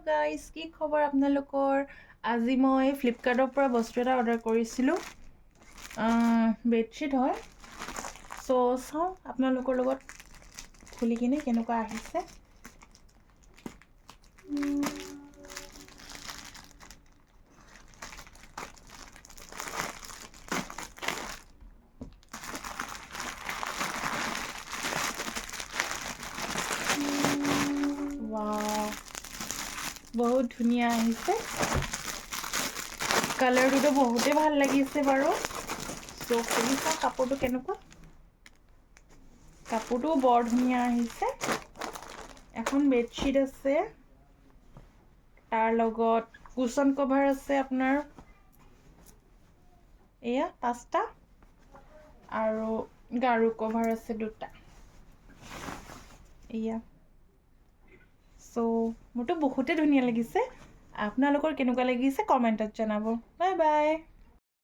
Guys কি খবৰ আপোনালোকৰ? আজি মই ফ্লিপকাৰ্টৰ পৰা বস্তু এটা অৰ্ডাৰ কৰিছিলোঁ। বেডশ্বীট হয়। চ' চাওঁ আপোনালোকৰ লগত খুলি কিনে কেনেকুৱা আহিছে। ৱাও, বহুত ধুনীয়া আহিছে। কালাৰটোতো বহুতেই ভাল লাগিছে বাৰু। চ' খুলি চাওঁ কাপোৰটো কেনেকুৱা। কাপোৰটো বৰ ধুনীয়া আহিছে। এখন বেডশ্বীট আছে, তাৰ লগত কুশ্বন কভাৰ আছে আপোনাৰ এয়া 5টা, আৰু গাৰু কভাৰ আছে 2টা। এয়া চ' মোৰতো বহুতেই ধুনীয়া লাগিছে। আপোনালোকৰ কেনেকুৱা লাগিছে কমেণ্টত জনাব। Bye bye.